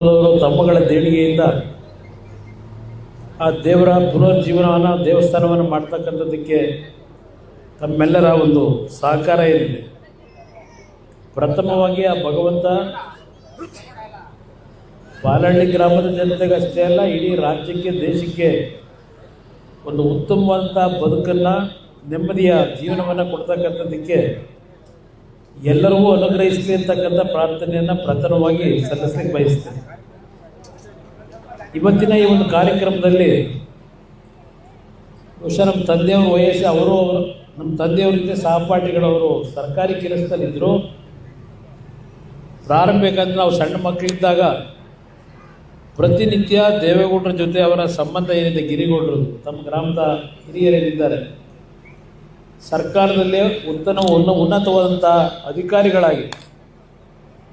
ತಮ್ಮಗಳ ದೇಣಿಗೆಯಿಂದ ಆ ದೇವರ ಪುನರ್ಜೀವನವನ್ನು ದೇವಸ್ಥಾನವನ್ನು ಮಾಡ್ತಕ್ಕಂಥದ್ದಕ್ಕೆ ತಮ್ಮೆಲ್ಲರ ಒಂದು ಸಹಕಾರ ಏನಿದೆ. ಪ್ರಥಮವಾಗಿ ಆ ಭಗವಂತ ಬಾಲಹಳ್ಳಿ ಗ್ರಾಮದ ಜನತೆಗೆ ಅಷ್ಟೇ ಅಲ್ಲ, ಇಡೀ ರಾಜ್ಯಕ್ಕೆ, ದೇಶಕ್ಕೆ ಒಂದು ಉತ್ತಮವಾದಂಥ ಬದುಕನ್ನು, ನೆಮ್ಮದಿಯ ಜೀವನವನ್ನು ಕೊಡ್ತಕ್ಕಂಥದ್ದಕ್ಕೆ ಎಲ್ಲರಿಗೂ ಅನುಗ್ರಹಿಸಲಿ ಅಂತಕ್ಕಂಥ ಪ್ರಾರ್ಥನೆಯನ್ನು ಪ್ರಥಮವಾಗಿ ಸಲ್ಲಿಸಲಿಕ್ಕೆ ಬಯಸ್ತೇನೆ. ಇವತ್ತಿನ ಈ ಒಂದು ಕಾರ್ಯಕ್ರಮದಲ್ಲಿ ಬಹುಶಃ ನಮ್ಮ ತಂದೆಯವರು ವಯಸ್ಸು, ಅವರು ನಮ್ಮ ತಂದೆಯವರಿಂದ ಸಹಪಾಠಿಗಳವರು ಸರ್ಕಾರಿ ಕೆಲಸದಲ್ಲಿದ್ದರು. ಪ್ರಾರಂಭಿಕಂದ್ರೆ ನಾವು ಸಣ್ಣ ಮಕ್ಕಳಿದ್ದಾಗ ಪ್ರತಿನಿತ್ಯ ದೇವೇಗೌಡರ ಜೊತೆ ಅವರ ಸಂಬಂಧ ಏನಿದೆ, ಗಿರಿಗೌಡರು ತಮ್ಮ ಗ್ರಾಮದ ಹಿರಿಯರೇನಿದ್ದಾರೆ, ಸರ್ಕಾರದಲ್ಲೇ ಉನ್ನತವಾದಂಥ ಅಧಿಕಾರಿಗಳಾಗಿ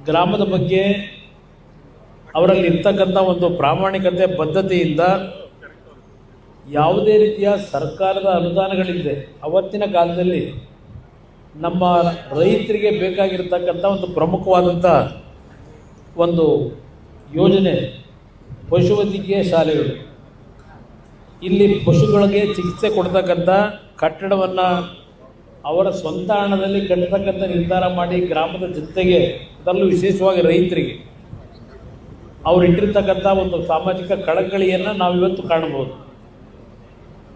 ಗ್ರಾಮದ ಬಗ್ಗೆ ಅವರಲ್ಲಿ ಇರ್ತಕ್ಕಂಥ ಒಂದು ಪ್ರಾಮಾಣಿಕತೆ, ಬದ್ಧತೆಯಿಂದ ಯಾವುದೇ ರೀತಿಯ ಸರ್ಕಾರದ ಅನುದಾನಗಳಿದೆ. ಅವತ್ತಿನ ಕಾಲದಲ್ಲಿ ನಮ್ಮ ರೈತರಿಗೆ ಬೇಕಾಗಿರ್ತಕ್ಕಂಥ ಒಂದು ಪ್ರಮುಖವಾದಂಥ ಒಂದು ಯೋಜನೆ ಪಶುವೈದ್ಯಕೀಯ ಶಾಲೆಗಳು. ಇಲ್ಲಿ ಪಶುಗಳಿಗೆ ಚಿಕಿತ್ಸೆ ಕೊಡ್ತಕ್ಕಂಥ ಕಟ್ಟಡವನ್ನು ಅವರ ಸ್ವಂತ ಹಣದಲ್ಲಿ ಕಟ್ಟತಕ್ಕಂಥ ನಿರ್ಧಾರ ಮಾಡಿ ಗ್ರಾಮದ ಜನತೆಗೆ, ಅದರಲ್ಲೂ ವಿಶೇಷವಾಗಿ ರೈತರಿಗೆ ಅವರು ಇಟ್ಟಿರ್ತಕ್ಕಂಥ ಒಂದು ಸಾಮಾಜಿಕ ಕಳಕಳಿಯನ್ನು ನಾವಿವತ್ತು ಕಾಣಬಹುದು.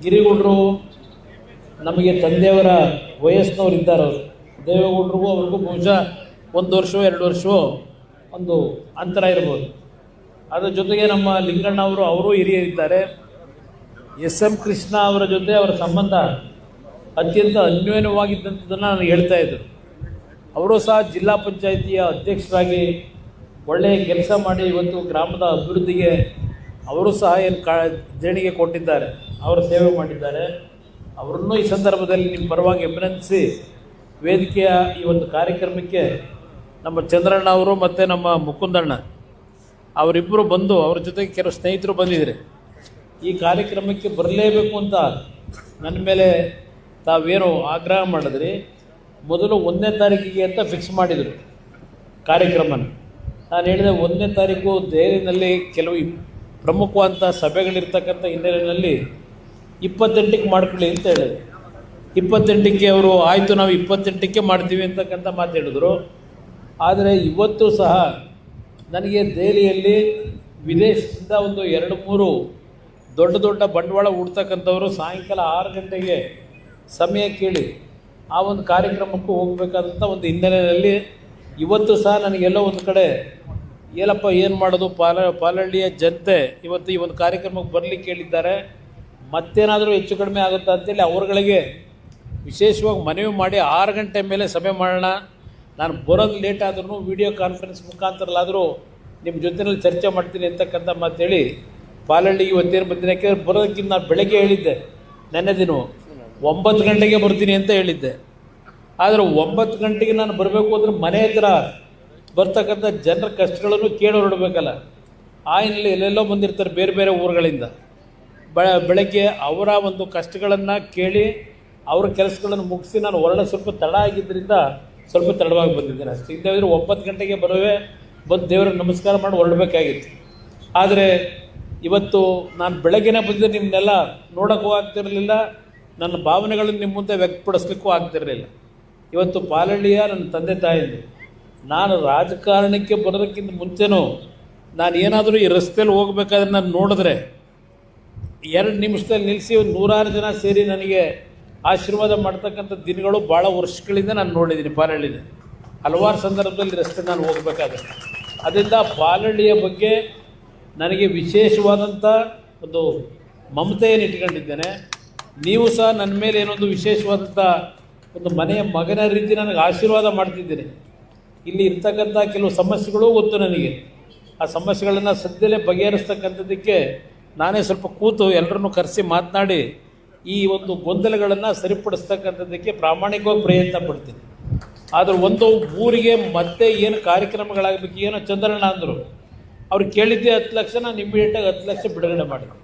ಗಿರಿಗೌಡರು ನಮಗೆ ತಂದೆಯವರ ವಯಸ್ಸಿನವರು ಇದ್ದಾರೆ. ಅವರು ದೇವೇಗೌಡರಿಗೂ ಅವ್ರಿಗೂ ಬಹುಶಃ 1 ವರ್ಷವೋ 2 ವರ್ಷವೋ ಒಂದು ಅಂತರ ಇರ್ಬೋದು. ಅದರ ಜೊತೆಗೆ ನಮ್ಮ ಲಿಂಗಣ್ಣ ಅವರು ಹಿರಿಯರಿದ್ದಾರೆ. ಎಸ್.ಎಂ. ಕೃಷ್ಣ ಅವರ ಜೊತೆ ಅವರ ಸಂಬಂಧ ಅತ್ಯಂತ ಅನ್ಯೋನ್ಯವಾಗಿದ್ದಂಥದ್ದನ್ನು ನಾನು ಹೇಳ್ತಾ ಇದ್ದರು. ಅವರು ಸಹ ಜಿಲ್ಲಾ ಪಂಚಾಯಿತಿಯ ಅಧ್ಯಕ್ಷರಾಗಿ ಒಳ್ಳೆಯ ಕೆಲಸ ಮಾಡಿ ಇವತ್ತು ಗ್ರಾಮದ ಅಭಿವೃದ್ಧಿಗೆ ಅವರು ಸಹ ದೇಣಿಗೆ ಕೊಟ್ಟಿದ್ದಾರೆ, ಅವರ ಸೇವೆ ಮಾಡಿದ್ದಾರೆ. ಅವರನ್ನು ಈ ಸಂದರ್ಭದಲ್ಲಿ ನಿಮ್ಮ ಪರವಾಗಿ ಅಭಿನಂದಿಸಿ, ವೇದಿಕೆಯ ಈ ಒಂದು ಕಾರ್ಯಕ್ರಮಕ್ಕೆ ನಮ್ಮ ಚಂದ್ರಣ್ಣ ಅವರು ಮತ್ತು ನಮ್ಮ ಮುಕುಂದಣ್ಣ ಅವರಿಬ್ಬರು ಬಂದು, ಅವ್ರ ಜೊತೆಗೆ ಕೆಲವು ಸ್ನೇಹಿತರು ಬಂದಿದ್ದಾರೆ. ಈ ಕಾರ್ಯಕ್ರಮಕ್ಕೆ ಬರಲೇಬೇಕು ಅಂತ ನನ್ನ ಮೇಲೆ ತಾವೇನು ಆಗ್ರಹ ಮಾಡಿದ್ರಿ. ಮೊದಲು 1ನೇ ತಾರೀಕಿಗೆ ಅಂತ ಫಿಕ್ಸ್ ಮಾಡಿದರು ಕಾರ್ಯಕ್ರಮನ. ನಾನು ಹೇಳಿದೆ 1ನೇ ತಾರೀಕು ದೆಹಲಿನಲ್ಲಿ ಕೆಲವು ಪ್ರಮುಖವಾದಂಥ ಸಭೆಗಳಿರ್ತಕ್ಕಂಥ ಹಿನ್ನೆಲೆಯಲ್ಲಿ 28ಕ್ಕೆ ಮಾಡ್ಕೊಳ್ಳಿ ಅಂತ ಹೇಳಿದೆ. 28ಕ್ಕೆ ಅವರು ಆಯಿತು, ನಾವು 28ಕ್ಕೆ ಮಾಡ್ತೀವಿ ಅಂತಕ್ಕಂಥ ಮಾತು ಹೇಳಿದ್ರು. ಆದರೆ ಇವತ್ತು ಸಹ ನನಗೆ ದೆಹಲಿಯಲ್ಲಿ ವಿದೇಶದಿಂದ ಒಂದು 2-3 ದೊಡ್ಡ ಬಂಡವಾಳ ಹೂಡ್ತಕ್ಕಂಥವರು ಸಾಯಂಕಾಲ 6 ಗಂಟೆಗೆ ಸಮಯ ಕೇಳಿ ಆ ಒಂದು ಕಾರ್ಯಕ್ರಮಕ್ಕೂ ಹೋಗಬೇಕಾದಂಥ ಒಂದು ಹಿನ್ನೆಲೆಯಲ್ಲಿ ಇವತ್ತು ಸಹ ನನಗೆಲ್ಲೋ ಒಂದು ಕಡೆ ಏನಪ್ಪ ಏನು ಮಾಡೋದು, ಪಾಲಹಳ್ಳಿಯ ಜನತೆ ಇವತ್ತು ಈ ಒಂದು ಕಾರ್ಯಕ್ರಮಕ್ಕೆ ಬರಲಿಕ್ಕೆ ಹೇಳಿದ್ದಾರೆ, ಮತ್ತೇನಾದರೂ ಹೆಚ್ಚು ಕಡಿಮೆ ಆಗುತ್ತಾ ಅಂತೇಳಿ ಅವ್ರಗಳಿಗೆ ವಿಶೇಷವಾಗಿ ಮನವಿ ಮಾಡಿ 6 ಗಂಟೆ ಮೇಲೆ ಸಭೆ ಮಾಡೋಣ, ನಾನು ಬರೋದು ಲೇಟ್ ಆದ್ರೂ ವಿಡಿಯೋ ಕಾನ್ಫರೆನ್ಸ್ ಮುಖಾಂತರಲ್ಲಾದರೂ ನಿಮ್ಮ ಜೊತೆಯಲ್ಲಿ ಚರ್ಚೆ ಮಾಡ್ತೀನಿ ಅಂತಕ್ಕಂಥ ಮಾತೇಳಿ ಪಾಲಹಳ್ಳಿಗೆ ಇವತ್ತೇನು ಬರ್ತೀನಿ. ಯಾಕೆಂದರೆ ಬರೋದಕ್ಕಿಂತ ನಾನು ಬೆಳಗ್ಗೆ ಹೇಳಿದ್ದೆ, ನೆನ್ನೆ ದಿನ 9 ಗಂಟೆಗೆ ಬರ್ತೀನಿ ಅಂತ ಹೇಳಿದ್ದೆ. ಆದರೆ 9 ಗಂಟೆಗೆ ನಾನು ಬರಬೇಕು ಅಂದರೆ ಮನೆ ಹತ್ರ ಬರ್ತಕ್ಕಂಥ ಜನರ ಕಷ್ಟಗಳನ್ನು ಕೇಳಿ ಹೊರಡಬೇಕಲ್ಲ. ಆ ಹಿನ್ನೆಲೆ ಎಲ್ಲೆಲ್ಲೋ ಬಂದಿರ್ತಾರೆ ಬೇರೆ ಬೇರೆ ಊರುಗಳಿಂದ. ಬೆಳಗ್ಗೆ ಅವರ ಒಂದು ಕಷ್ಟಗಳನ್ನು ಕೇಳಿ ಅವ್ರ ಕೆಲಸಗಳನ್ನು ಮುಗಿಸಿ ನಾನು ಹೊರಡ ಸ್ವಲ್ಪ ತಡ ಆಗಿದ್ದರಿಂದ ಸ್ವಲ್ಪ ತಡವಾಗಿ ಬಂದಿದ್ದೇನೆ ಅಷ್ಟೇ. ಇದ್ದಾದ್ರೆ 9 ಗಂಟೆಗೆ ಬಂದು ದೇವರಿಗೆ ನಮಸ್ಕಾರ ಮಾಡಿ ಹೊರಡಬೇಕಾಗಿತ್ತು. ಆದರೆ ಇವತ್ತು ನಾನು ಬೆಳಗ್ಗೆನೇ ಬಂದಿದ್ದೆ, ನಿಮ್ಮನ್ನೆಲ್ಲ ನೋಡೋಕ್ಕೂ ಆಗ್ತಿರಲಿಲ್ಲ, ನನ್ನ ಭಾವನೆಗಳನ್ನು ನಿಮ್ಮ ಮುಂದೆ ವ್ಯಕ್ತಪಡಿಸ್ಲಿಕ್ಕೂ ಆಗ್ತಿರಲಿಲ್ಲ. ಇವತ್ತು ಪಾಲಹಳ್ಳಿಯ ನನ್ನ ತಂದೆ ತಾಯಿದ್ದು ನಾನು ರಾಜಕಾರಣಕ್ಕೆ ಬರೋದಕ್ಕಿಂತ ಮುಂಚೆನೂ ನಾನು ಏನಾದರೂ ಈ ರಸ್ತೆಯಲ್ಲಿ ಹೋಗಬೇಕಾದ್ರೆ ನಾನು ನೋಡಿದ್ರೆ 2 ನಿಮಿಷದಲ್ಲಿ ನಿಲ್ಲಿಸಿ 100 ಜನ ಸೇರಿ ನನಗೆ ಆಶೀರ್ವಾದ ಮಾಡ್ತಕ್ಕಂಥ ದಿನಗಳು ಭಾಳ ವರ್ಷಗಳಿಂದ ನಾನು ನೋಡಿದ್ದೀನಿ. ಪಾಲಹಳ್ಳಿನ ಹಲವಾರು ಸಂದರ್ಭದಲ್ಲಿ ರಸ್ತೆ ನಾನು ಹೋಗಬೇಕಾದ್ರೆ. ಅದರಿಂದ ಪಾಲಹಳ್ಳಿಯ ಬಗ್ಗೆ ನನಗೆ ವಿಶೇಷವಾದಂಥ ಒಂದು ಮಮತೆಯನ್ನು ಇಟ್ಕೊಂಡಿದ್ದೇನೆ. ನೀವು ಸಹ ನನ್ನ ಮೇಲೆ ಏನೊಂದು ವಿಶೇಷವಾದಂಥ ಒಂದು ಮನೆಯ ಮಗನ ರೀತಿ ನನಗೆ ಆಶೀರ್ವಾದ ಮಾಡ್ತಿದ್ದೀನಿ. ಇಲ್ಲಿ ಇರ್ತಕ್ಕಂಥ ಕೆಲವು ಸಮಸ್ಯೆಗಳು ಗೊತ್ತು ನನಗೆ. ಆ ಸಮಸ್ಯೆಗಳನ್ನು ಸದ್ಯದಲ್ಲೇ ಬಗೆಹರಿಸ್ತಕ್ಕಂಥದ್ದಕ್ಕೆ ನಾನೇ ಸ್ವಲ್ಪ ಕೂತು ಎಲ್ಲರನ್ನೂ ಕರೆಸಿ ಮಾತನಾಡಿ ಈ ಒಂದು ಗೊಂದಲಗಳನ್ನು ಸರಿಪಡಿಸ್ತಕ್ಕಂಥದ್ದಕ್ಕೆ ಪ್ರಾಮಾಣಿಕವಾಗಿ ಪ್ರಯತ್ನ ಪಡ್ತೀನಿ. ಆದರೆ ಒಂದು ಊರಿಗೆ ಮತ್ತೆ ಏನು ಕಾರ್ಯಕ್ರಮಗಳಾಗಬೇಕು, ಏನೋ ಚಂದ್ರಣ್ಣ ಅಂದರು, ಅವ್ರು ಕೇಳಿದ್ದೆ 10 ಲಕ್ಷ, ನಾನು ಇಮಿಡಿಯೇಟಾಗಿ 10 ಲಕ್ಷ ಬಿಡುಗಡೆ ಮಾಡಿದೆ.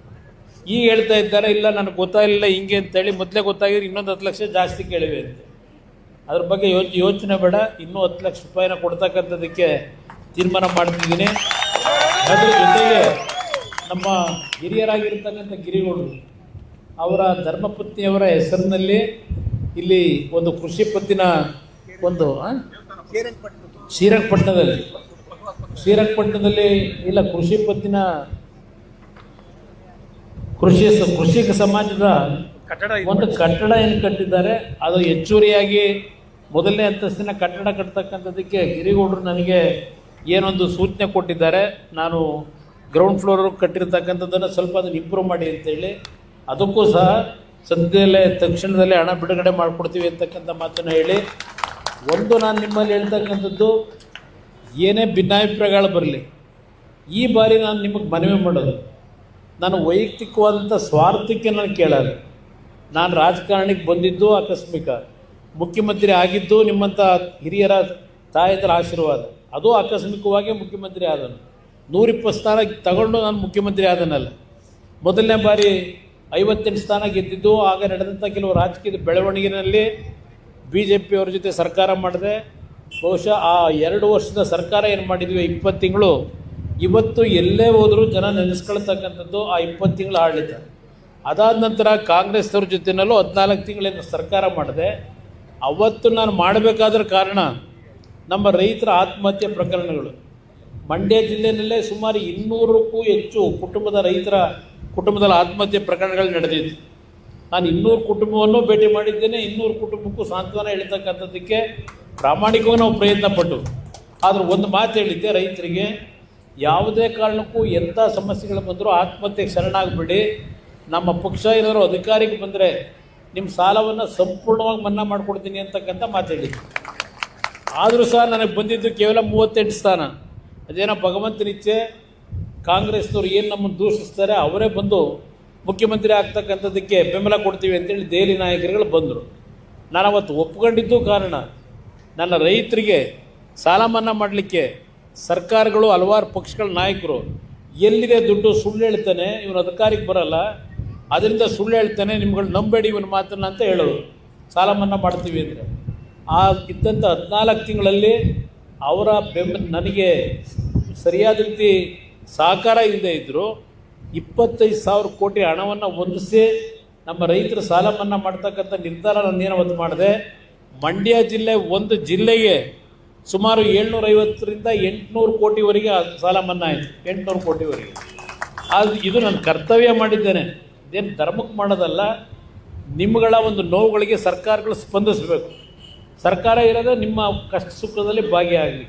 ಈಗ ಹೇಳ್ತಾ ಇದ್ದಾರೆ, ಇಲ್ಲ ನನಗೆ ಗೊತ್ತಾಗಲಿಲ್ಲ ಹಿಂಗೆ ಅಂತೇಳಿ, ಮೊದಲೇ ಗೊತ್ತಾಗಿದ್ರೆ ಇನ್ನೊಂದು 10 ಲಕ್ಷ ಜಾಸ್ತಿ ಕೇಳಿವೆ ಅಂತ. ಅದ್ರ ಬಗ್ಗೆ ಯೋಚನೆ ಬೇಡ, ಇನ್ನೂ 10 ಲಕ್ಷ ರೂಪಾಯಿನ ಕೊಡ್ತಕ್ಕಂಥದ್ದಕ್ಕೆ ತೀರ್ಮಾನ ಮಾಡ್ತಿದ್ದೀನಿ. ಅದ್ರ ಜೊತೆಗೆ ನಮ್ಮ ಹಿರಿಯರಾಗಿರ್ತಕ್ಕಂಥ ಗಿರಿಗೌಡರು ಅವರ ಧರ್ಮಪತ್ನಿಯವರ ಹೆಸರಿನಲ್ಲಿ ಇಲ್ಲಿ ಒಂದು ಕೃಷಿ ಪತ್ತಿನ ಒಂದು ಶ್ರೀರಂಗಪಟ್ಟಣದಲ್ಲಿ ಇಲ್ಲ ಕೃಷಿ ಪತ್ತಿನ ಕೃಷಿಕ ಸಮಾಜದ ಒಂದು ಕಟ್ಟಡ ಏನು ಕಟ್ಟಿದ್ದಾರೆ. ಅದು ಹೆಚ್ಚುವರಿಯಾಗಿ ಮೊದಲನೇ ಅಂತಸ್ತಿನ ಕಟ್ಟಡ ಕಟ್ತಕ್ಕಂಥದ್ದಕ್ಕೆ ಗಿರಿಗೌಡರು ನನಗೆ ಏನೊಂದು ಸೂಚನೆ ಕೊಟ್ಟಿದ್ದಾರೆ. ನಾನು ಗ್ರೌಂಡ್ ಫ್ಲೋರ್ ಕಟ್ಟಿರ್ತಕ್ಕಂಥದ್ದನ್ನು ಸ್ವಲ್ಪ ಅದನ್ನು ಇಂಪ್ರೂವ್ ಮಾಡಿ ಅಂತೇಳಿ, ಅದಕ್ಕೂ ಸಹ ಸದ್ಯದಲ್ಲೇ ತಕ್ಷಣದಲ್ಲೇ ಹಣ ಬಿಡುಗಡೆ ಮಾಡಿಕೊಡ್ತೀವಿ ಅಂತಕ್ಕಂಥ ಮಾತನ್ನು ಹೇಳಿ, ಒಂದು ನಾನು ನಿಮ್ಮಲ್ಲಿ ಹೇಳ್ತಕ್ಕಂಥದ್ದು, ಏನೇ ಭಿನ್ನಾಭಿಪ್ರಾಯಗಳು ಬರಲಿ, ಈ ಬಾರಿ ನಾನು ನಿಮಗೆ ಮನವಿ ಮಾಡೋದು, ನಾನು ವೈಯಕ್ತಿಕವಾದಂಥ ಸ್ವಾರ್ಥಕ್ಕೆ ನಾನು ಕೇಳಲ್ಲ. ನಾನು ರಾಜಕಾರಣಕ್ಕೆ ಬಂದಿದ್ದು ಆಕಸ್ಮಿಕ, ಮುಖ್ಯಮಂತ್ರಿ ಆಗಿದ್ದು ನಿಮ್ಮಂಥ ಹಿರಿಯರ ತಾಯಂದಿರ ಆಶೀರ್ವಾದ, ಅದು ಆಕಸ್ಮಿಕವಾಗಿ ಮುಖ್ಯಮಂತ್ರಿ ಆದನು. 120 ಸ್ಥಾನ ತಗೊಂಡು ನಾನು ಮುಖ್ಯಮಂತ್ರಿ ಆದನಲ್ಲ. ಮೊದಲನೇ ಬಾರಿ 58 ಸ್ಥಾನ ಗೆದ್ದಿದ್ದು. ಆಗ ನಡೆದಂಥ ಕೆಲವು ರಾಜಕೀಯದ ಬೆಳವಣಿಗೆಯಲ್ಲಿ BJP ಅವ್ರ ಜೊತೆ ಸರ್ಕಾರ ಮಾಡಿದೆ. ಬಹುಶಃ ಆ 2 ವರ್ಷದ ಸರ್ಕಾರ ಏನು ಮಾಡಿದ್ವಿ 20 ತಿಂಗಳು, ಇವತ್ತು ಎಲ್ಲೇ ಹೋದರೂ ಜನ ನೆನೆಸ್ಕೊಳ್ತಕ್ಕಂಥದ್ದು ಆ 20 ತಿಂಗಳ ಆಡಳಿತ. ಅದಾದ ನಂತರ ಕಾಂಗ್ರೆಸ್ನವ್ರ ಜೊತೆನಲ್ಲೂ 14 ತಿಂಗಳೇನು ಸರ್ಕಾರ ಮಾಡಿದೆ. ಅವತ್ತು ನಾನು ಮಾಡಬೇಕಾದ್ರ ಕಾರಣ ನಮ್ಮ ರೈತರ ಆತ್ಮಹತ್ಯೆ ಪ್ರಕರಣಗಳು. ಮಂಡ್ಯ ಜಿಲ್ಲೆಯಲ್ಲೇ ಸುಮಾರು 200ಕ್ಕೂ ಹೆಚ್ಚು ಕುಟುಂಬದಲ್ಲಿ ಆತ್ಮಹತ್ಯೆ ಪ್ರಕರಣಗಳು ನಡೆದಿತ್ತು. ನಾನು 200 ಕುಟುಂಬವನ್ನು ಭೇಟಿ ಮಾಡಿದ್ದೇನೆ. 200 ಕುಟುಂಬಕ್ಕೂ ಸಾಂತ್ವನ ಹೇಳ್ತಕ್ಕಂಥದ್ದಕ್ಕೆ ಪ್ರಾಮಾಣಿಕವಾಗಿ ನಾವು ಪ್ರಯತ್ನ ಪಟ್ಟು. ಆದರೆ ಒಂದು ಮಾತು ಹೇಳಿದ್ದೆ ರೈತರಿಗೆ, ಯಾವುದೇ ಕಾರಣಕ್ಕೂ ಎಂಥ ಸಮಸ್ಯೆಗಳು ಬಂದರೂ ಆತ್ಮಹತ್ಯೆಗೆ ಶರಣಾಗಬೇಡಿ. ನಮ್ಮ ಪಕ್ಷ ಏನಾದರೂ ಅಧಿಕಾರಿಗೆ ಬಂದರೆ ನಿಮ್ಮ ಸಾಲವನ್ನು ಸಂಪೂರ್ಣವಾಗಿ ಮನ್ನಾ ಮಾಡಿಕೊಡ್ತೀನಿ ಅಂತಕ್ಕಂಥ ಮಾತು ಹೇಳಿದ್ದೆ. ಆದರೂ ಸಹ ನನಗೆ ಬಂದಿದ್ದು ಕೇವಲ 38 ಸ್ಥಾನ. ಅದೇನೋ ಭಗವಂತನ ಇಚ್ಛೆ. ಕಾಂಗ್ರೆಸ್ನವ್ರು ಏನು ನಮ್ಮನ್ನು ದೂಷಿಸ್ತಾರೆ ಅವರೇ ಬಂದು ಮುಖ್ಯಮಂತ್ರಿ ಆಗ್ತಕ್ಕಂಥದ್ದಕ್ಕೆ ಬೆಂಬಲ ಕೊಡ್ತೀವಿ ಅಂತೇಳಿ ದೆಹಲಿ ನಾಯಕರುಗಳು ಬಂದರು. ನಾನು ಅವತ್ತು ಒಪ್ಕೊಂಡಿದ್ದು ಕಾರಣ, ನನ್ನ ರೈತರಿಗೆ ಸಾಲ ಮನ್ನಾ ಮಾಡಲಿಕ್ಕೆ ಸರ್ಕಾರಗಳು ಹಲವಾರು ಪಕ್ಷಗಳ ನಾಯಕರು ಎಲ್ಲಿದೆ ದುಡ್ಡು ಸುಳ್ಳು ಹೇಳ್ತಾನೆ, ಇವನು ಅಧಿಕಾರಿಗೆ ಬರಲ್ಲ, ಅದರಿಂದ ಸುಳ್ಳು ಹೇಳ್ತಾನೆ, ನಿಮ್ಗಳು ನಂಬೇಡಿ ಇವನ ಮಾತನ್ನು ಅಂತ ಹೇಳೋರು. ಸಾಲ ಮನ್ನಾ ಮಾಡ್ತೀವಿ ಅಂದರೆ ಆ ಇದ್ದಂಥ 14 ತಿಂಗಳಲ್ಲಿ ಅವರ ನನಗೆ ಸರಿಯಾದ ರೀತಿ ಸಹಕಾರ ಇಲ್ಲದೆ ಇದ್ದರು 25,000 ಕೋಟಿ ಹಣವನ್ನು ಹೊಂದಿಸಿ ನಮ್ಮ ರೈತರ ಸಾಲ ಮನ್ನಾ ಮಾಡ್ತಕ್ಕಂಥ ನಿರ್ಧಾರ ನಾನೇನು ಅವತ್ತು ಮಾಡಿದೆ. ಮಂಡ್ಯ ಜಿಲ್ಲೆ ಒಂದು ಜಿಲ್ಲೆಗೆ ಸುಮಾರು 750ರಿಂದ 800 ಕೋಟಿವರೆಗೆ ಸಾಲ ಮನ್ನಾ ಆಯಿತು. 800 ಕೋಟಿವರೆಗೆ. ಇದು ನಾನು ಕರ್ತವ್ಯ ಮಾಡಿದ್ದೇನೆ, ಇದೇನು ಧರ್ಮಕ್ಕೆ ಮಾಡೋದಲ್ಲ. ನಿಮ್ಮಗಳ ಒಂದು ನೋವುಗಳಿಗೆ ಸರ್ಕಾರಗಳು ಸ್ಪಂದಿಸಬೇಕು. ಸರ್ಕಾರ ಇರೋದೇ ನಿಮ್ಮ ಕಷ್ಟ ಸುಖದಲ್ಲಿ ಭಾಗಿಯಾಗಲಿ.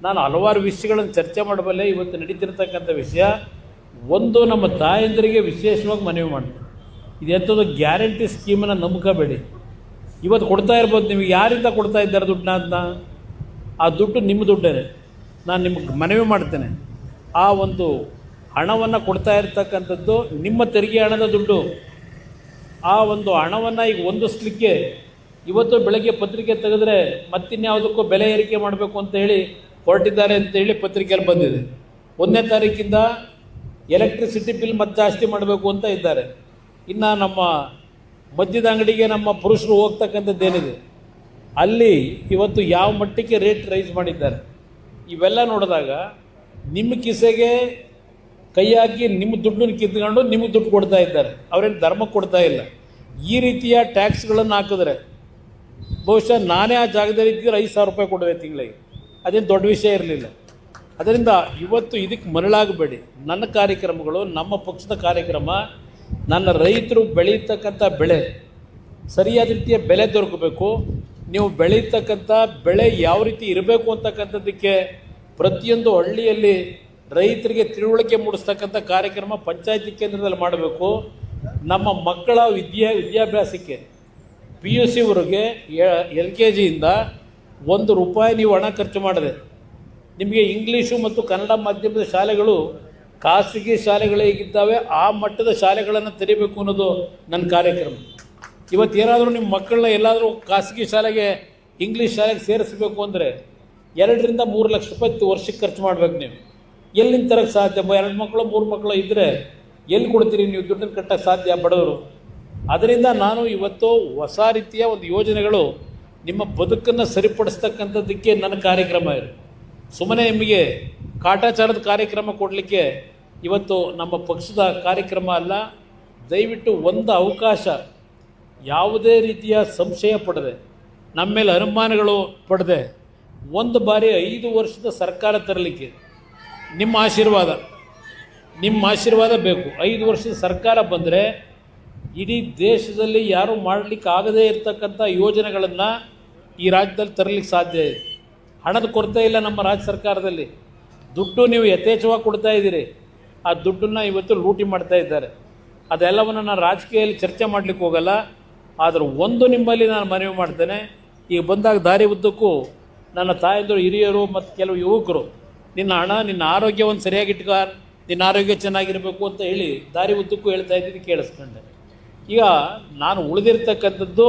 ನಾನು ಹಲವಾರು ವಿಷಯಗಳನ್ನು ಚರ್ಚೆ ಮಾಡಬಲ್ಲೆ. ಇವತ್ತು ನಡೀತಿರ್ತಕ್ಕಂಥ ವಿಷಯ ಒಂದು, ನಮ್ಮ ತಾಯಂದಿರಿಗೆ ವಿಶೇಷವಾಗಿ ಮನವಿ ಮಾಡ್ತೀನಿ, ಇದೆಂಥದ್ದು ಗ್ಯಾರಂಟಿ ಸ್ಕೀಮನ್ನು ನಂಬ್ಕೋಬೇಡಿ. ಇವತ್ತು ಕೊಡ್ತಾ ಇರ್ಬೋದು, ನಿಮಗೆ ಯಾರಿಂದ ಕೊಡ್ತಾ ಇದ್ದಾರೆ ದುಡ್ಡನ್ನ, ಅದನ್ನ ಆ ದುಡ್ಡು ನಿಮ್ಮ ದುಡ್ಡೇ. ನಾನು ನಿಮಗೆ ಮನವಿ ಮಾಡ್ತೇನೆ, ಆ ಒಂದು ಹಣವನ್ನು ಕೊಡ್ತಾ ಇರ್ತಕ್ಕಂಥದ್ದು ನಿಮ್ಮ ತೆರಿಗೆ ಹಣದ ದುಡ್ಡು. ಆ ಒಂದು ಹಣವನ್ನು ಈಗ ಹೊಂದಿಸ್ಲಿಕ್ಕೆ ಇವತ್ತು ಬೆಳಗ್ಗೆ ಪತ್ರಿಕೆ ತೆಗೆದ್ರೆ ಮತ್ತಿನ್ಯಾವುದಕ್ಕೂ ಬೆಲೆ ಏರಿಕೆ ಮಾಡಬೇಕು ಅಂತ ಹೇಳಿ ಹೊರಟಿದ್ದಾರೆ ಅಂತೇಳಿ ಪತ್ರಿಕೆಯಲ್ಲಿ ಬಂದಿದೆ. 1ನೇ ತಾರೀಕಿಂದ ಎಲೆಕ್ಟ್ರಿಸಿಟಿ ಬಿಲ್ ಮತ್ತೆ ಜಾಸ್ತಿ ಮಾಡಬೇಕು ಅಂತ ಇದ್ದಾರೆ. ಇನ್ನು ನಮ್ಮ ಮದ್ಯದ ಅಂಗಡಿಗೆ ನಮ್ಮ ಪುರುಷರು ಹೋಗ್ತಕ್ಕಂಥದ್ದೇನಿದೆ ಅಲ್ಲಿ ಇವತ್ತು ಯಾವ ಮಟ್ಟಕ್ಕೆ ರೇಟ್ ರೈಸ್ ಮಾಡಿದ್ದಾರೆ. ಇವೆಲ್ಲ ನೋಡಿದಾಗ ನಿಮ್ಮ ಕಿಸೆಗೆ ಕೈ ಹಾಕಿ ನಿಮ್ಮ ದುಡ್ಡನ್ನು ಕಿತ್ಕೊಂಡು ನಿಮಗೆ ದುಡ್ಡು ಕೊಡ್ತಾ ಇದ್ದಾರೆ. ಅವರೇನು ಧರ್ಮಕ್ಕೆ ಕೊಡ್ತಾ ಇಲ್ಲ. ಈ ರೀತಿಯ ಟ್ಯಾಕ್ಸ್ಗಳನ್ನು ಹಾಕಿದ್ರೆ ಬಹುಶಃ ನಾನೇ ಆ ಜಾಗದಲ್ಲಿ ಇದ್ದರೆ 5,000 ರೂಪಾಯಿ ಕೊಡುವೆ ತಿಂಗಳಿಗೆ. ಅದೇನು ದೊಡ್ಡ ವಿಷಯ ಇರಲಿಲ್ಲ. ಅದರಿಂದ ಇವತ್ತು ಇದಕ್ಕೆ ಮರಳಾಗಬೇಡಿ. ನನ್ನ ಕಾರ್ಯಕ್ರಮಗಳು, ನಮ್ಮ ಪಕ್ಷದ ಕಾರ್ಯಕ್ರಮ, ನನ್ನ ರೈತರು ಬೆಳೀತಕ್ಕಂಥ ಬೆಳೆ ಸರಿಯಾದ ರೀತಿಯ ಬೆಲೆ ದೊರಕಬೇಕು. ನೀವು ಬೆಳೀತಕ್ಕಂಥ ಬೆಳೆ ಯಾವ ರೀತಿ ಇರಬೇಕು ಅಂತಕ್ಕಂಥದ್ದಕ್ಕೆ ಪ್ರತಿಯೊಂದು ಹಳ್ಳಿಯಲ್ಲಿ ರೈತರಿಗೆ ತಿಳುವಳಿಕೆ ಮೂಡಿಸ್ತಕ್ಕಂಥ ಕಾರ್ಯಕ್ರಮ ಪಂಚಾಯತಿ ಕೇಂದ್ರದಲ್ಲಿ ಮಾಡಬೇಕು. ನಮ್ಮ ಮಕ್ಕಳ ವಿದ್ಯಾಭ್ಯಾಸಕ್ಕೆ PUCವರೆಗೆ LKGಯಿಂದ ₹1 ನೀವು ಹಣ ಖರ್ಚು ಮಾಡಿದೆ, ನಿಮಗೆ ಇಂಗ್ಲೀಷು ಮತ್ತು ಕನ್ನಡ ಮಾಧ್ಯಮದ ಶಾಲೆಗಳು ಖಾಸಗಿ ಶಾಲೆಗಳು ಹೇಗಿದ್ದಾವೆ ಆ ಮಟ್ಟದ ಶಾಲೆಗಳನ್ನು ತೆರಿಬೇಕು ಅನ್ನೋದು ನನ್ನ ಕಾರ್ಯಕ್ರಮ. ಇವತ್ತು ಏನಾದರೂ ನಿಮ್ಮ ಮಕ್ಕಳನ್ನ ಎಲ್ಲಾದರೂ ಖಾಸಗಿ ಶಾಲೆಗೆ ಇಂಗ್ಲೀಷ್ ಶಾಲೆಗೆ ಸೇರಿಸಬೇಕು ಅಂದರೆ 2 ರಿಂದ 3 ಲಕ್ಷ ರೂಪಾಯಿ ವರ್ಷಕ್ಕೆ ಖರ್ಚು ಮಾಡಬೇಕು. ನೀವು ಎಲ್ಲಿಂದ ತರಕ್ಕೆ ಸಾಧ್ಯ? 2 ಮಕ್ಕಳು 3 ಮಕ್ಕಳು ಇದ್ದರೆ ಎಲ್ಲಿ ಕೊಡ್ತೀರಿ ನೀವು ದುಡ್ಡನ್ನು ಕಟ್ಟಕ್ಕೆ ಸಾಧ್ಯ ಬಡವರು? ಅದರಿಂದ ನಾನು ಇವತ್ತು ಹೊಸ ರೀತಿಯ ಒಂದು ಯೋಜನೆಗಳು ನಿಮ್ಮ ಬದುಕನ್ನು ಸರಿಪಡಿಸ್ತಕ್ಕಂಥದ್ದಕ್ಕೆ ನನ್ನ ಕಾರ್ಯಕ್ರಮ ಇದೆ. ಸುಮ್ಮನೆ ನಿಮಗೆ ಕಾಟಾಚಾರದ ಕಾರ್ಯಕ್ರಮ ಕೊಡಲಿಕ್ಕೆ ಇವತ್ತು ನಮ್ಮ ಪಕ್ಷದ ಕಾರ್ಯಕ್ರಮ ಅಲ್ಲ. ದಯವಿಟ್ಟು ಒಂದು ಅವಕಾಶ, ಯಾವುದೇ ರೀತಿಯ ಸಂಶಯ ಪಡದೆ, ನಮ್ಮ ಮೇಲೆ ಅನುಮಾನಗಳು ಪಡದೆ, ಒಂದು ಬಾರಿ 5 ವರ್ಷದ ಸರ್ಕಾರ ತರಲಿಕ್ಕೆ ನಿಮ್ಮ ಆಶೀರ್ವಾದ ಬೇಕು. 5 ವರ್ಷದ ಸರ್ಕಾರ ಬಂದರೆ ಇಡೀ ದೇಶದಲ್ಲಿ ಯಾರೂ ಮಾಡಲಿಕ್ಕೆ ಆಗದೇ ಇರತಕ್ಕಂಥ ಯೋಜನೆಗಳನ್ನು ಈ ರಾಜ್ಯದಲ್ಲಿ ತರಲಿಕ್ಕೆ ಸಾಧ್ಯ ಇದೆ. ಹಣದ ಕೊರತೆ ಇಲ್ಲ ನಮ್ಮ ರಾಜ್ಯ ಸರ್ಕಾರದಲ್ಲಿ. ದುಡ್ಡು ನೀವು ಯಥೇಚ್ಛವಾಗಿ ಕೊಡ್ತಾ ಇದ್ದೀರಿ. ಆ ದುಡ್ಡನ್ನು ಇವತ್ತು ಲೂಟಿ ಮಾಡ್ತಾ ಇದ್ದಾರೆ. ಅದೆಲ್ಲವನ್ನು ನಾನು ರಾಜಕೀಯದಲ್ಲಿ ಚರ್ಚೆ ಮಾಡಲಿಕ್ಕೆ ಹೋಗಲ್ಲ. ಆದರೆ ಒಂದು ನಿಮ್ಮಲ್ಲಿ ನಾನು ಮನವಿ ಮಾಡ್ತೇನೆ, ಈಗ ಬಂದಾಗ ದಾರಿ ಉದ್ದಕ್ಕೂ ನನ್ನ ತಾಯಂದಿರು, ಹಿರಿಯರು ಮತ್ತು ಕೆಲವು ಯುವಕರು ನಿನ್ನ ಹಣ, ನಿನ್ನ ಆರೋಗ್ಯವನ್ನು ಸರಿಯಾಗಿಟ್ಕ, ನಿನ್ನ ಆರೋಗ್ಯ ಚೆನ್ನಾಗಿರಬೇಕು ಅಂತ ಹೇಳಿ ದಾರಿ ಉದ್ದಕ್ಕೂ ಹೇಳ್ತಾ ಇದ್ದೀನಿ, ಕೇಳಿಸ್ಕೊಂಡೆ. ಈಗ ನಾನು ಉಳಿದಿರ್ತಕ್ಕಂಥದ್ದು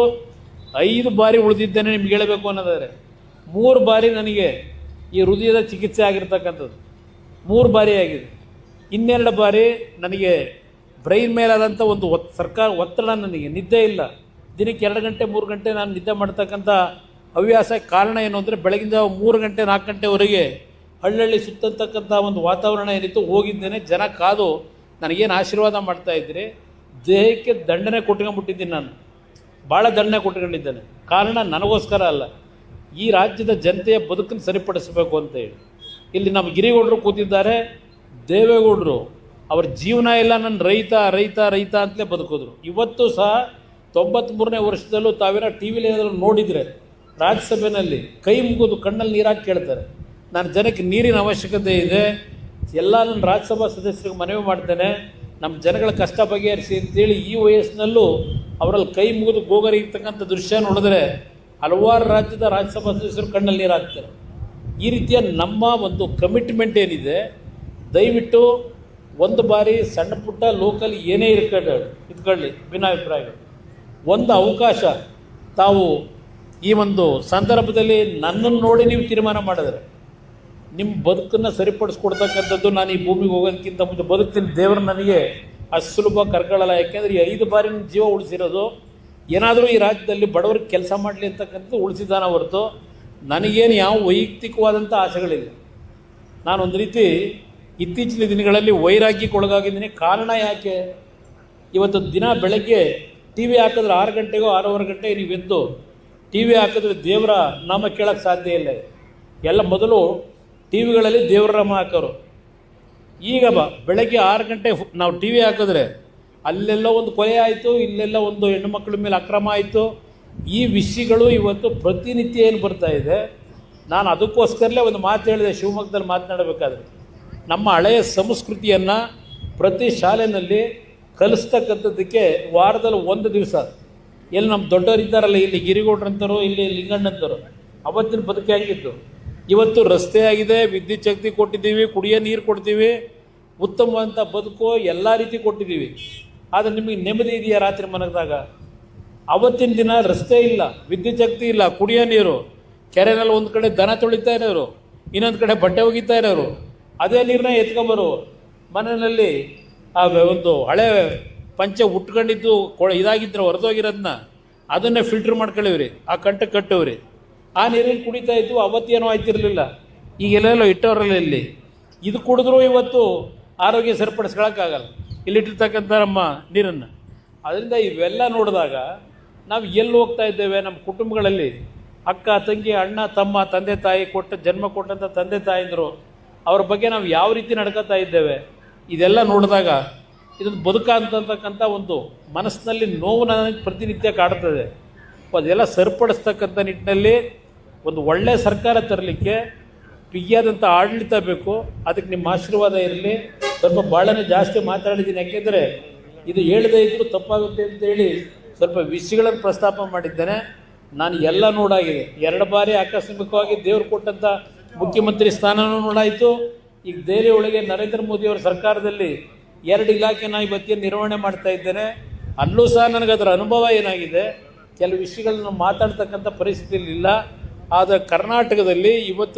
5 ಬಾರಿ ಉಳಿದಿದ್ದೇನೆ ನಿಮ್ಗೆ ಹೇಳಬೇಕು ಅನ್ನೋದಾದರೆ, 3 ಬಾರಿ ನನಗೆ ಈ ಹೃದಯದ ಚಿಕಿತ್ಸೆ ಆಗಿರ್ತಕ್ಕಂಥದ್ದು 3 ಬಾರಿ ಆಗಿದೆ. 2 ಬಾರಿ ನನಗೆ ಬ್ರೈನ್ ಮೇಲಾದಂಥ ಒಂದು ಸರ್ಕಾರ ಒತ್ತಡ, ನನಗೆ ನಿದ್ದೆ ಇಲ್ಲ. ದಿನಕ್ಕೆ 2 ಗಂಟೆ 3 ಗಂಟೆ ನಾನು ನಿದ್ದೆ ಮಾಡ್ತಕ್ಕಂಥ ಹವ್ಯಾಸ. ಕಾರಣ ಏನು ಅಂದರೆ ಬೆಳಗಿನ ಜಾವ 3 ಗಂಟೆ 4 ಗಂಟೆವರೆಗೆ ಹಳ್ಳಿ ಸುತ್ತತಕ್ಕಂಥ ಒಂದು ವಾತಾವರಣ ಏನಿತ್ತು ಹೋಗಿದ್ದೇನೆ. ಜನ ಕಾದು ನನಗೇನು ಆಶೀರ್ವಾದ ಮಾಡ್ತಾಯಿದ್ರಿ. ದೇಹಕ್ಕೆ ದಂಡನೆ ಕೊಟ್ಕೊಂಡ್ಬಿಟ್ಟಿದ್ದೀನಿ. ನಾನು ಭಾಳ ದಂಡನೆ ಕೊಟ್ಕೊಂಡಿದ್ದೇನೆ. ಕಾರಣ ನನಗೋಸ್ಕರ ಅಲ್ಲ, ಈ ರಾಜ್ಯದ ಜನತೆಯ ಬದುಕನ್ನು ಸರಿಪಡಿಸಬೇಕು ಅಂತ ಹೇಳಿ. ಇಲ್ಲಿ ನಮ್ಮ ಗಿರಿಗೌಡರು ಕೂತಿದ್ದಾರೆ, ದೇವೇಗೌಡರು ಅವ್ರ ಜೀವನ ಎಲ್ಲ ನನ್ನ ರೈತ ರೈತ ರೈತ ಅಂತಲೇ ಬದುಕಿದ್ರು. ಇವತ್ತು ಸಹ 93ನೇ ವರ್ಷದಲ್ಲೂ ತಾವೇನೋ ಟಿ ವಿಲಿ ಏನಾದರೂ ನೋಡಿದರೆ ರಾಜ್ಯಸಭೆಯಲ್ಲಿ ಕೈ ಮುಗಿದು ಕಣ್ಣಲ್ಲಿ ನೀರಾಕಿ ಕೇಳ್ತಾರೆ. ನಾನು ಜನಕ್ಕೆ ನೀರಿನ ಅವಶ್ಯಕತೆ ಇದೆ, ಎಲ್ಲ ನನ್ನ ರಾಜ್ಯಸಭಾ ಸದಸ್ಯರಿಗೆ ಮನವಿ ಮಾಡ್ತೇನೆ, ನಮ್ಮ ಜನಗಳ ಕಷ್ಟ ಬಗೆಹರಿಸಿ ಅಂತೇಳಿ ಈ ವಯಸ್ಸಿನಲ್ಲೂ ಅವರಲ್ಲಿ ಕೈ ಮುಗಿದು ಗೋಗರಿರ್ತಕ್ಕಂಥ ದೃಶ್ಯ ನೋಡಿದ್ರೆ ಹಲವಾರು ರಾಜ್ಯದ ರಾಜ್ಯಸಭಾ ಸದಸ್ಯರು ಕಣ್ಣಲ್ಲಿ ನೀರು ಹಾಕ್ತಾರೆ. ಈ ರೀತಿಯ ನಮ್ಮ ಒಂದು ಕಮಿಟ್ಮೆಂಟ್ ಏನಿದೆ, ದಯವಿಟ್ಟು ಒಂದು ಬಾರಿ ಸಣ್ಣ ಪುಟ್ಟ ಲೋಕಲ್ ಏನೇ ಇದ್ಕೊಳ್ಳಿ ಭಿನ್ನಾಭಿಪ್ರಾಯಗಳು, ಒಂದು ಅವಕಾಶ ತಾವು ಈ ಒಂದು ಸಂದರ್ಭದಲ್ಲಿ ನನ್ನನ್ನು ನೋಡಿ ನೀವು ತೀರ್ಮಾನ ಮಾಡಿದ್ರೆ ನಿಮ್ಮ ಬದುಕನ್ನು ಸರಿಪಡಿಸ್ಕೊಡ್ತಕ್ಕಂಥದ್ದು. ನಾನು ಈ ಭೂಮಿಗೆ ಹೋಗೋದಕ್ಕಿಂತ ಮುಂಚೆ ಬದುಕ್ತೀನಿ, ದೇವರು ನನಗೆ ಅಷ್ಟು ಸುಲಭ ಕರ್ಕೊಳ್ಳಲ್ಲ. ಯಾಕೆಂದರೆ ಈ 5 ಬಾರಿ ನನ್ನ ಜೀವ ಉಳಿಸಿರೋದು ಏನಾದರೂ ಈ ರಾಜ್ಯದಲ್ಲಿ ಬಡವರಿಗೆ ಕೆಲಸ ಮಾಡಲಿ ಅಂತಕ್ಕಂಥದ್ದು ಉಳಿಸಿದಾನ ಹೊರತು ನನಗೇನು ಯಾವ ವೈಯಕ್ತಿಕವಾದಂಥ ಆಸೆಗಳಿಲ್ಲ. ನಾನೊಂದು ರೀತಿ ಇತ್ತೀಚಿನ ದಿನಗಳಲ್ಲಿ ವೈರಾಗ್ಯಕ್ಕೆ ಒಳಗಾಗಿದ್ದೀನಿ. ಕಾರಣ ಯಾಕೆ? ಇವತ್ತು ದಿನ ಬೆಳಗ್ಗೆ ಟಿ ವಿ ಹಾಕಿದ್ರೆ 6 ಗಂಟೆಗೋ 6:15 ಗಂಟೆಗೆ ನೀವು ಎದ್ದು ಟಿ ವಿ ಹಾಕಿದ್ರೆ ದೇವರ ನಾಮ ಕೇಳೋಕ್ಕೆ ಸಾಧ್ಯ ಇಲ್ಲ. ಎಲ್ಲ ಮೊದಲು ಟಿ ವಿಗಳಲ್ಲಿ ದೇವರ ನಾಮ ಹಾಕೋರು. ಈಗ ಬೆಳಗ್ಗೆ 6 ಗಂಟೆ ನಾವು ಟಿ ವಿ ಹಾಕಿದ್ರೆ ಅಲ್ಲೆಲ್ಲ ಒಂದು ಕೊಲೆ ಆಯಿತು, ಇಲ್ಲೆಲ್ಲ ಒಂದು ಹೆಣ್ಣು ಮಕ್ಕಳ ಮೇಲೆ ಅಕ್ರಮ ಆಯಿತು. ಈ ವಿಷಯಗಳು ಇವತ್ತು ಪ್ರತಿನಿತ್ಯ ಏನು ಬರ್ತಾ ಇದೆ. ನಾನು ಅದಕ್ಕೋಸ್ಕರಲೇ ಒಂದು ಮಾತು ಹೇಳಿದೆ ಶಿವಮೊಗ್ಗದಲ್ಲಿ ಮಾತನಾಡಬೇಕಾದ್ರೆ, ನಮ್ಮ ಹಳೆಯ ಸಂಸ್ಕೃತಿಯನ್ನು ಪ್ರತಿ ಶಾಲೆಯಲ್ಲಿ ಕಲಿಸ್ತಕ್ಕಂಥದ್ದಕ್ಕೆ ವಾರದಲ್ಲಿ 1 ದಿವಸ ಎಲ್ಲಿ ನಮ್ಮ ದೊಡ್ಡವರು ಇದ್ದಾರಲ್ಲ, ಇಲ್ಲಿ ಗಿರಿಗೌಡ್ರಂತರು, ಇಲ್ಲಿ ಲಿಂಗಣ್ಣಂತರು, ಅವತ್ತಿನ ಬದುಕೆ ಆಗಿತ್ತು. ಇವತ್ತು ರಸ್ತೆ ಆಗಿದೆ, ವಿದ್ಯುತ್ ಶಕ್ತಿ ಕೊಟ್ಟಿದ್ದೀವಿ, ಕುಡಿಯೋ ನೀರು ಕೊಡ್ತೀವಿ, ಉತ್ತಮವಾದಂಥ ಬದುಕು ಎಲ್ಲ ರೀತಿ ಕೊಟ್ಟಿದ್ದೀವಿ. ಆದರೆ ನಿಮಗೆ ನೆಮ್ಮದಿ ಇದೆಯಾ ರಾತ್ರಿ ಮನಗದಾಗ? ಅವತ್ತಿನ ದಿನ ರಸ್ತೆ ಇಲ್ಲ, ವಿದ್ಯುತ್ ಶಕ್ತಿ ಇಲ್ಲ, ಕುಡಿಯೋ ನೀರು, ಕೆರೆನಲ್ಲಿ ಒಂದು ಕಡೆ ದನ ತೊಳಿತಾ ಇರೋರು, ಇನ್ನೊಂದು ಕಡೆ ಬಟ್ಟೆ ಒಗಿತಾ ಇರೋರು, ಅದೇ ನೀರನ್ನ ಎತ್ಕೊಂಬರು ಮನೆಯಲ್ಲಿ ಆ ಒಂದು ಹಳೆ ಪಂಚೆ ಉಟ್ಕೊಂಡಿದ್ದು ಇದಾಗಿದ್ದರೆ ಹೊರದೋಗಿರೋದನ್ನ ಅದನ್ನೇ ಫಿಲ್ಟ್ರ್ ಮಾಡ್ಕೊಳ್ಳಿವ್ರಿ, ಆ ಕಂಟಕ್ಕೆ ಕಟ್ಟವ್ರಿ, ಆ ನೀರಲ್ಲಿ ಕುಡಿತಾ ಇದ್ದು. ಅವತ್ತೇನೋ ಆಯ್ತಿರಲಿಲ್ಲ, ಈಗ ಎಲ್ಲೆಲ್ಲೋ ಇಟ್ಟವರಲ್ಲ. ಇಲ್ಲಿ ಇದು ಕುಡಿದ್ರೂ ಇವತ್ತು ಆರೋಗ್ಯ ಸರಿಪಡಿಸ್ಕೊಳ್ಳೋಕ್ಕಾಗಲ್ಲ ಇಲ್ಲಿಟ್ಟಿರ್ತಕ್ಕಂಥ ನಮ್ಮ ನೀರನ್ನು. ಅದರಿಂದ ಇವೆಲ್ಲ ನೋಡಿದಾಗ ನಾವು ಎಲ್ಲಿ ಹೋಗ್ತಾ ಇದ್ದೇವೆ? ನಮ್ಮ ಕುಟುಂಬಗಳಲ್ಲಿ ಅಕ್ಕ ತಂಗಿ, ಅಣ್ಣ ತಮ್ಮ, ತಂದೆ ತಾಯಿ ಜನ್ಮ ಕೊಟ್ಟಂಥ ತಂದೆ ತಾಯಿಂದರು, ಅವ್ರ ಬಗ್ಗೆ ನಾವು ಯಾವ ರೀತಿ ನಡ್ಕೋತಾ ಇದ್ದೇವೆ? ಇದೆಲ್ಲ ನೋಡಿದಾಗ ಇದೊಂದು ಬದುಕ ಅಂತಕ್ಕಂಥ ಒಂದು ಮನಸ್ಸಿನಲ್ಲಿ ನೋವು ನನಗೆ ಪ್ರತಿನಿತ್ಯ ಕಾಡ್ತದೆ. ಅದೆಲ್ಲ ಸರಿಪಡಿಸ್ತಕ್ಕಂಥ ನಿಟ್ಟಿನಲ್ಲಿ ಒಂದು ಒಳ್ಳೆಯ ಸರ್ಕಾರ ತರಲಿಕ್ಕೆ ಬಿಗಿಯಾದಂಥ ಆಡಳಿತ ಬೇಕು. ಅದಕ್ಕೆ ನಿಮ್ಮ ಆಶೀರ್ವಾದ ಇರಲಿ. ಸ್ವಲ್ಪ ಭಾಳನೇ ಜಾಸ್ತಿ ಮಾತಾಡಿದ್ದೀನಿ, ಯಾಕೆಂದರೆ ಇದು ಹೇಳದೇ ಇದ್ದರೂ ತಪ್ಪಾಗುತ್ತೆ ಅಂತೇಳಿ ಸ್ವಲ್ಪ ವಿಷಯಗಳನ್ನು ಪ್ರಸ್ತಾಪ ಮಾಡಿದ್ದೇನೆ. ನಾನು ಎಲ್ಲ ನೋಡಾಗಿದೆ. 2 ಬಾರಿ ಆಕಸ್ಮಿಕವಾಗಿ ದೇವರು ಕೊಟ್ಟಂಥ ಮುಖ್ಯಮಂತ್ರಿ ಸ್ಥಾನನೂ ನೋಡಾಯಿತು. ಈಗ ದೆಹಲಿ ಒಳಗೆ ನರೇಂದ್ರ ಮೋದಿಯವರ ಸರ್ಕಾರದಲ್ಲಿ 2 ಇಲಾಖೆನ ಇವತ್ತಿನ ನಿರ್ವಹಣೆ ಮಾಡ್ತಾ ಇದ್ದೇನೆ. ಅಲ್ಲೂ ಸಹ ನನಗೆ ಅದರ ಅನುಭವ ಏನಾಗಿದೆ, ಕೆಲವು ವಿಷಯಗಳನ್ನು ಮಾತಾಡ್ತಕ್ಕಂಥ ಪರಿಸ್ಥಿತಿಯಲ್ಲಿ ಇಲ್ಲ. ಆದರೆ ಕರ್ನಾಟಕದಲ್ಲಿ ಇವತ್ತು